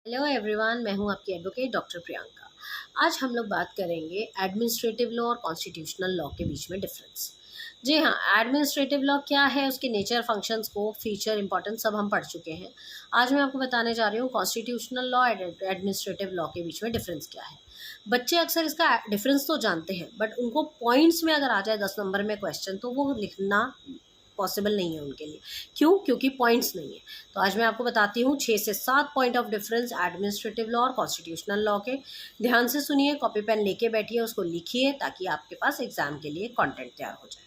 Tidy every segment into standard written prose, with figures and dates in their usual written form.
Hello everyone, मैं हूं आपकी एडवोकेट डॉक्टर प्रियंका। आज हम लोग बात करेंगे एडमिनिस्ट्रेटिव लॉ और कॉन्स्टिट्यूशनल लॉ के बीच में डिफरेंस। जी हाँ, एडमिनिस्ट्रेटिव लॉ क्या है, उसके nature, functions, scope, feature, importance सब हम पढ़ चुके हैं। आज मैं आपको बताने जा रही हूँ कॉन्स्टिट्यूशनल लॉ और एडमिनिस्ट्रेटिव लॉ के बीच में डिफरेंस क्या है। बच्चे अक्सर इसका डिफरेंस तो जानते हैं, बट उनको पॉइंट्स में अगर आ जाए 10 नंबर में क्वेश्चन तो वो लिखना पॉसिबल नहीं है उनके लिए। क्यों? क्योंकि पॉइंट्स नहीं है। तो आज मैं आपको बताती हूँ 6 से 7 point of difference administrative law और कॉन्स्टिट्यूशनल लॉ के। ध्यान से सुनिए, कॉपी पेन लेके बैठिए, उसको लिखिए ताकि आपके पास एग्जाम के लिए कंटेंट तैयार हो जाए।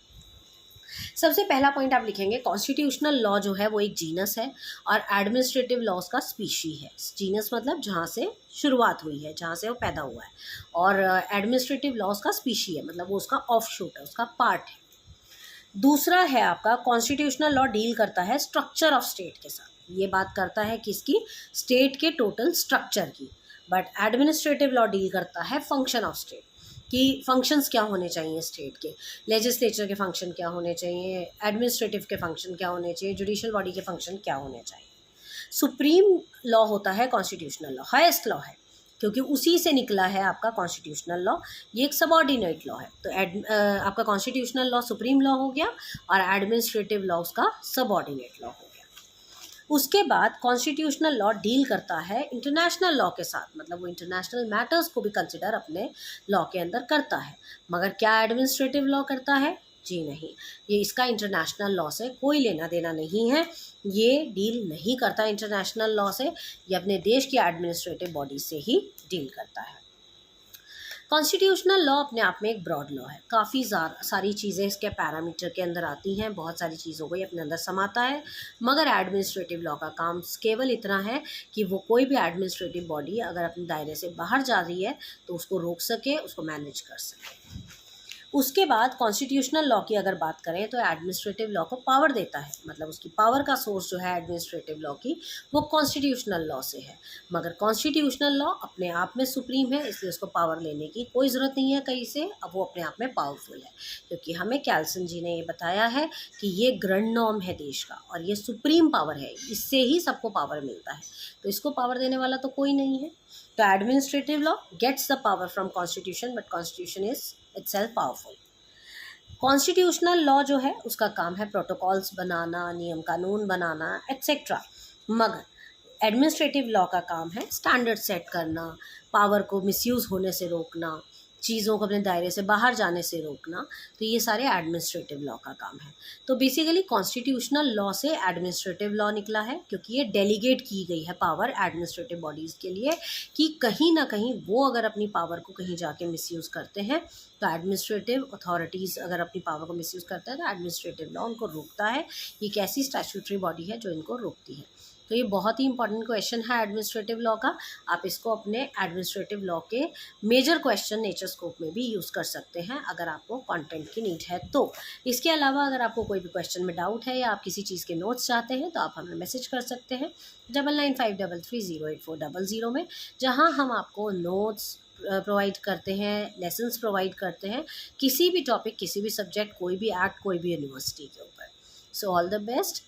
सबसे पहला पॉइंट आप लिखेंगे, कॉन्स्टिट्यूशनल लॉ जो है वो एक जीनस है और एडमिनिस्ट्रेटिव लॉज का स्पीशी है। जीनस मतलब जहाँ से शुरुआत हुई है, जहाँ से वो पैदा हुआ है, और एडमिनिस्ट्रेटिव लॉज का स्पीशी है मतलब वो उसका ऑफशूट है, उसका पार्ट है। दूसरा है आपका, कॉन्स्टिट्यूशनल लॉ डील करता है स्ट्रक्चर ऑफ स्टेट के साथ। ये बात करता है किसकी? स्टेट के टोटल स्ट्रक्चर की। बट एडमिनिस्ट्रेटिव लॉ डील करता है फंक्शन ऑफ स्टेट कि फंक्शंस क्या होने चाहिए स्टेट के। लेजिस्लेचर के फंक्शन क्या होने चाहिए, एडमिनिस्ट्रेटिव के फंक्शन क्या होने चाहिए, जुडिशियल बॉडी के फंक्शन क्या होने चाहिए। सुप्रीम लॉ होता है कॉन्स्टिट्यूशनल लॉ, हाईएस्ट लॉ है, क्योंकि उसी से निकला है आपका कॉन्स्टिट्यूशनल लॉ। ये एक सबऑर्डिनेट लॉ है। तो आपका कॉन्स्टिट्यूशनल लॉ सुप्रीम लॉ हो गया और एडमिनिस्ट्रेटिव लॉ उसका सबऑर्डिनेट लॉ हो गया। उसके बाद कॉन्स्टिट्यूशनल लॉ डील करता है इंटरनेशनल लॉ के साथ, मतलब वो इंटरनेशनल मैटर्स को भी कंसिडर अपने लॉ के अंदर करता है। मगर क्या एडमिनिस्ट्रेटिव लॉ करता है? जी नहीं, ये इसका इंटरनेशनल लॉ से कोई लेना देना नहीं है। ये डील नहीं करता इंटरनेशनल लॉ से, ये अपने देश की एडमिनिस्ट्रेटिव बॉडी से ही डील करता है। कॉन्स्टिट्यूशनल लॉ अपने आप में एक ब्रॉड लॉ है, काफ़ी सारी चीज़ें इसके पैरामीटर के अंदर आती हैं, बहुत सारी चीज़ों को ये अपने अंदर समाता है। मगर एडमिनिस्ट्रेटिव लॉ का काम केवल इतना है कि वो कोई भी एडमिनिस्ट्रेटिव बॉडी अगर अपने दायरे से बाहर जा रही है तो उसको रोक सके, उसको मैनेज कर सके। उसके बाद कॉन्स्टिट्यूशनल लॉ की अगर बात करें तो एडमिनिस्ट्रेटिव लॉ को पावर देता है, मतलब उसकी पावर का सोर्स जो है एडमिनिस्ट्रेटिव लॉ की, वो कॉन्स्टिट्यूशनल लॉ से है। मगर कॉन्स्टिट्यूशनल लॉ अपने आप में सुप्रीम है, इसलिए उसको पावर लेने की कोई ज़रूरत नहीं है कहीं से। अब वो अपने आप में पावरफुल है, क्योंकि हमें कैल्सन जी ने ये बताया है कि ये ग्रैंड नॉर्म है देश का और ये सुप्रीम पावर है, इससे ही सबको पावर मिलता है। तो इसको पावर देने वाला तो कोई नहीं है। तो administrative law gets the power from constitution, but constitution is itself powerful. Constitutional law जो है उसका काम है प्रोटोकॉल्स बनाना, नियम कानून बनाना, एट्सेट्रा। मगर एडमिनिस्ट्रेटिव लॉ का काम है स्टैंडर्ड सेट करना, पावर को मिसयूज़ होने से रोकना, चीज़ों को अपने दायरे से बाहर जाने से रोकना। तो ये सारे एडमिनिस्ट्रेटिव लॉ का काम है। तो बेसिकली कॉन्स्टिट्यूशनल लॉ से एडमिनिस्ट्रेटिव लॉ निकला है, क्योंकि ये डेलीगेट की गई है पावर एडमिनिस्ट्रेटिव बॉडीज़ के लिए कि कहीं ना कहीं वो अगर अपनी पावर को कहीं जाके मिसयूज़ करते हैं तो एडमिनिस्ट्रेटिव अथॉरिटीज़ अगर अपनी पावर को मिसयूज़ करते हैं तो एडमिनिस्ट्रेटिव लॉ उनको रोकता है। ये एक ऐसी स्टैट्यूटरी बॉडी है जो इनको रोकती है। तो ये बहुत ही इंपॉर्टेंट क्वेश्चन है एडमिनिस्ट्रेटिव लॉ का। आप इसको अपने एडमिनिस्ट्रेटिव लॉ के मेजर क्वेश्चन नेचर स्कोप में भी यूज़ कर सकते हैं अगर आपको कंटेंट की नीड है तो। इसके अलावा अगर आपको कोई भी क्वेश्चन में डाउट है या आप किसी चीज़ के नोट्स चाहते हैं तो आप हमें मैसेज कर सकते हैं 9953308400 में, जहाँ हम आपको नोट्स प्रोवाइड करते हैं, लेसन्स प्रोवाइड करते हैं, किसी भी टॉपिक, किसी भी सब्जेक्ट, कोई भी एक्ट, कोई भी यूनिवर्सिटी के ऊपर। So all the best.